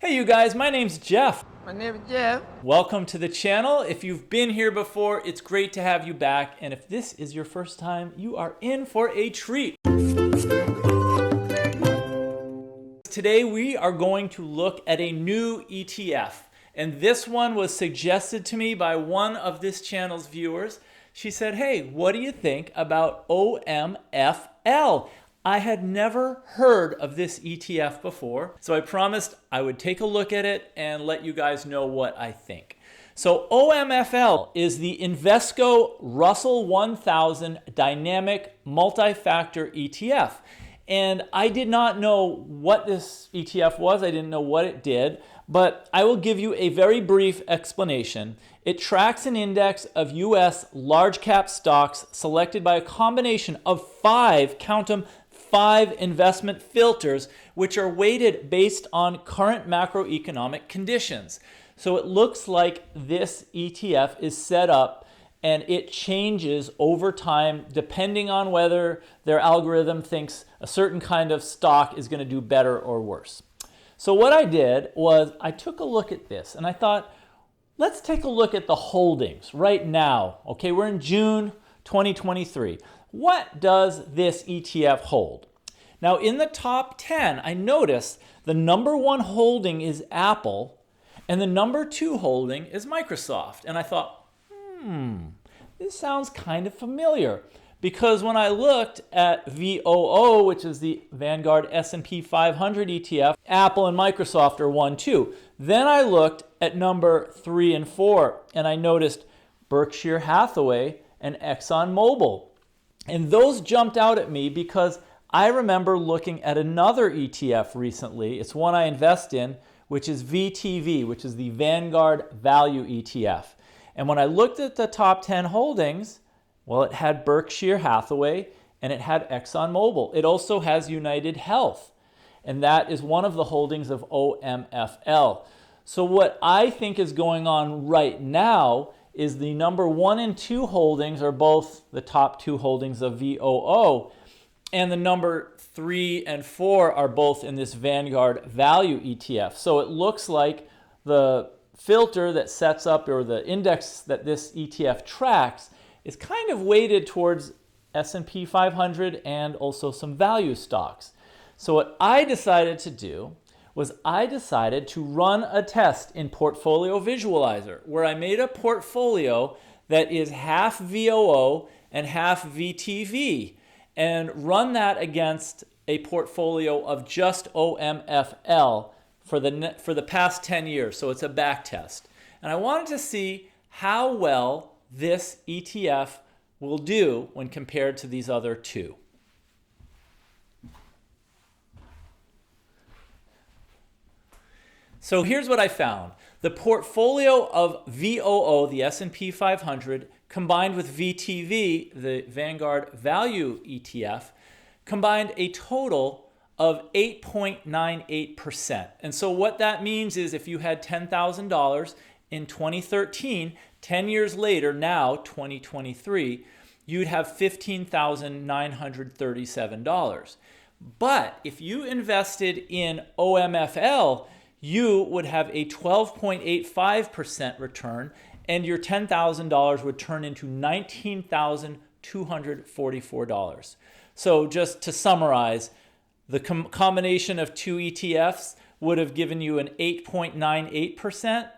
Hey you guys, my name's Jeff. My name is Jeff. Welcome to the channel. If you've been here before, it's great to have you back. And if this is your first time, you are in for a treat. Today we are going to look at a new ETF. And this one was suggested to me by one of this channel's viewers. She said, hey, what do you think about OMFL? I had never heard of this ETF before, so I promised I would take a look at it and let you guys know what I think. So OMFL is the Invesco Russell 1000 Dynamic Multifactor ETF. And I did not know what this ETF was. I didn't know what it did, but I will give you a very brief explanation. It tracks an index of US large cap stocks selected by a combination of five investment filters, which are weighted based on current macroeconomic conditions. So it looks like this ETF is set up and it changes over time depending on whether their algorithm thinks a certain kind of stock is going to do better or worse. So what I did was I took a look at this and I thought, let's take a look at the holdings right now. Okay, we're in June 2023. What does this ETF hold? Now in the top 10, I noticed the number one holding is Apple and the number two holding is Microsoft. And I thought, this sounds kind of familiar because when I looked at VOO, which is the Vanguard S&P 500 ETF, Apple and Microsoft are 1, 2. Then I looked at number 3 and 4 and I noticed Berkshire Hathaway and ExxonMobil. And those jumped out at me because I remember looking at another ETF recently. It's one I invest in, which is VTV, which is the Vanguard Value ETF. And when I looked at the top 10 holdings, well, it had Berkshire Hathaway and it had ExxonMobil. It also has United Health, and that is one of the holdings of OMFL. So what I think is going on right now is the number 1 and 2 holdings are both the top 2 holdings of VOO, and the number 3 and 4 are both in this Vanguard Value ETF. So it looks like the filter that sets up, or the index that this ETF tracks, is kind of weighted towards S&P 500 and also some value stocks. So what I decided to do was I decided to run a test in Portfolio Visualizer where I made a portfolio that is half VOO and half VTV and run that against a portfolio of just OMFL for the past 10 years. So it's a back test. And I wanted to see how well this ETF will do when compared to these other two. So here's what I found. The portfolio of VOO, the S&P 500, combined with VTV, the Vanguard Value ETF, combined a total of 8.98%. And so what that means is if you had $10,000 in 2013, 10 years later, now 2023, you'd have $15,937. But if you invested in OMFL, you would have a 12.85% return, and your $10,000 would turn into $19,244. So just to summarize, the combination of two ETFs would have given you an 8.98%,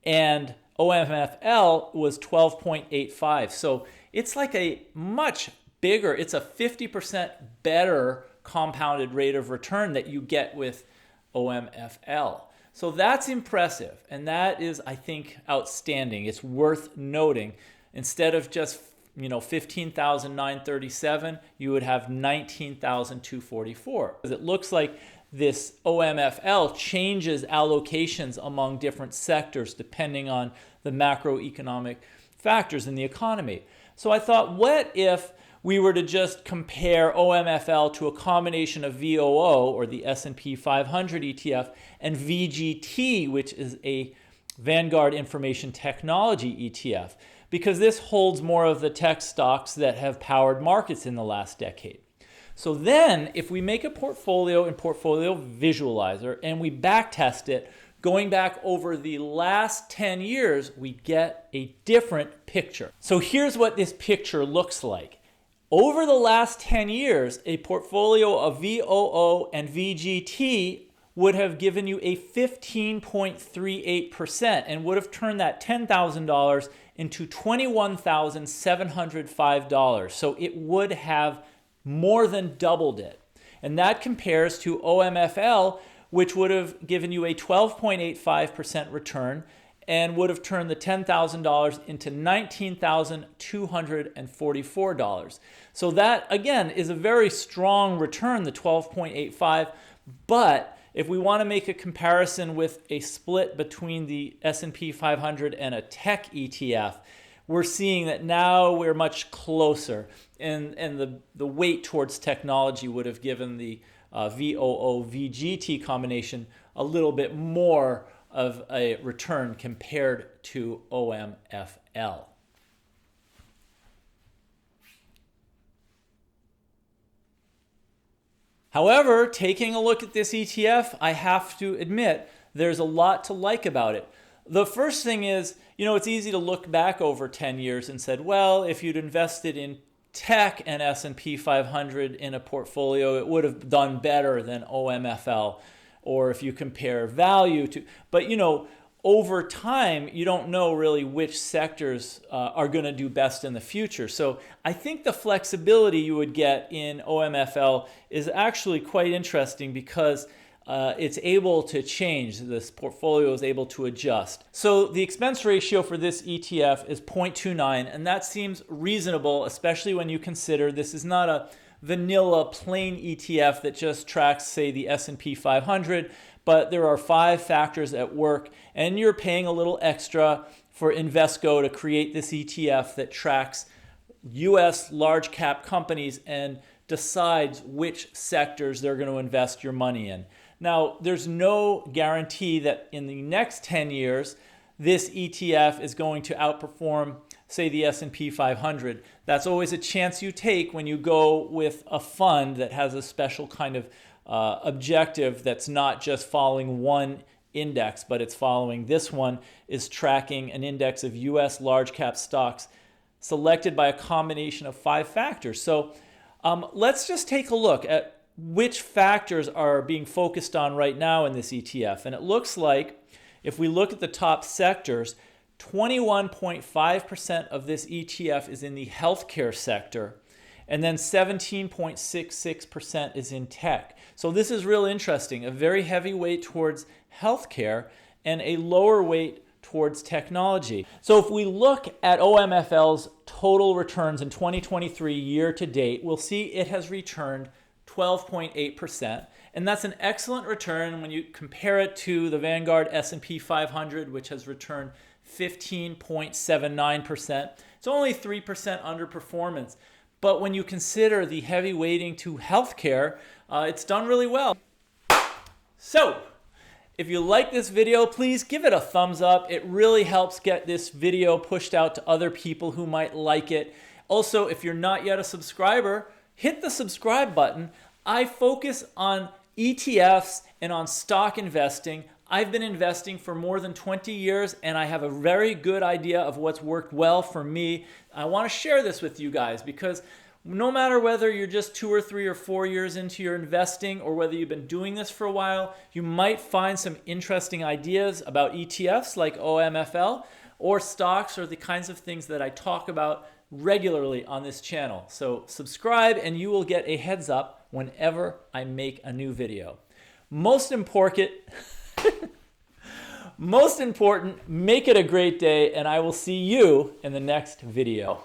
and OMFL was 12.85. So it's like a much bigger, it's a 50% better compounded rate of return that you get with OMFL. So that's impressive, and that is, I think, outstanding. It's worth noting. Instead of just 15,937, you would have 19,244. It looks like this OMFL changes allocations among different sectors depending on the macroeconomic factors in the economy. So I thought, what if we were to just compare OMFL to a combination of VOO, or the S&P 500 ETF, and VGT, which is a Vanguard Information Technology ETF, because this holds more of the tech stocks that have powered markets in the last decade. So then if we make a portfolio in Portfolio Visualizer and we back test it, going back over the last 10 years, we get a different picture. So here's what this picture looks like. Over the last 10 years, a portfolio of VOO and VGT would have given you a 15.38% and would have turned that $10,000 into $21,705. So it would have more than doubled it. And that compares to OMFL, which would have given you a 12.85% return and would have turned the $10,000 into $19,244. So that, again, is a very strong return, the 12.85. But if we want to make a comparison with a split between the S&P 500 and a tech ETF, we're seeing that now we're much closer. And the weight towards technology would have given the VOO-VGT combination a little bit more of a return compared to OMFL. However, taking a look at this ETF, I have to admit there's a lot to like about it. The first thing is, it's easy to look back over 10 years and said, well, if you'd invested in tech and S&P 500 in a portfolio, it would have done better than OMFL. Or if you compare value to, but over time, you don't know really which sectors are going to do best in the future. So I think the flexibility you would get in OMFL is actually quite interesting because it's able to change. This portfolio is able to adjust. So the expense ratio for this ETF is 0.29, and that seems reasonable, especially when you consider this is not a vanilla plain ETF that just tracks, say, the S&P 500, but there are 5 factors at work, and you're paying a little extra for Invesco to create this ETF that tracks US large cap companies and decides which sectors they're going to invest your money in. Now, there's no guarantee that in the next 10 years, this ETF is going to outperform, say, the S&P 500. That's always a chance you take when you go with a fund that has a special kind of objective that's not just following one index, but it's following this one is tracking an index of US large cap stocks selected by a combination of 5 factors. So let's just take a look at which factors are being focused on right now in this ETF. And it looks like if we look at the top sectors, 21.5% of this ETF is in the healthcare sector, and then 17.66% is in tech. So this is real interesting, a very heavy weight towards healthcare and a lower weight towards technology. So if we look at OMFL's total returns in 2023 year to date, we'll see it has returned 12.8%, and that's an excellent return when you compare it to the Vanguard S&P 500, which has returned 15.79%. It's only 3% underperformance. But when you consider the heavy weighting to healthcare, it's done really well. So, if you like this video, please give it a thumbs up. It really helps get this video pushed out to other people who might like it. Also, if you're not yet a subscriber, hit the subscribe button. I focus on ETFs and on stock investing. I've been investing for more than 20 years, and I have a very good idea of what's worked well for me. I want to share this with you guys because no matter whether you're just 2 or 3 or 4 years into your investing or whether you've been doing this for a while, you might find some interesting ideas about ETFs like OMFL or stocks or the kinds of things that I talk about regularly on this channel. So subscribe and you will get a heads up whenever I make a new video. Most important, make it a great day, and I will see you in the next video.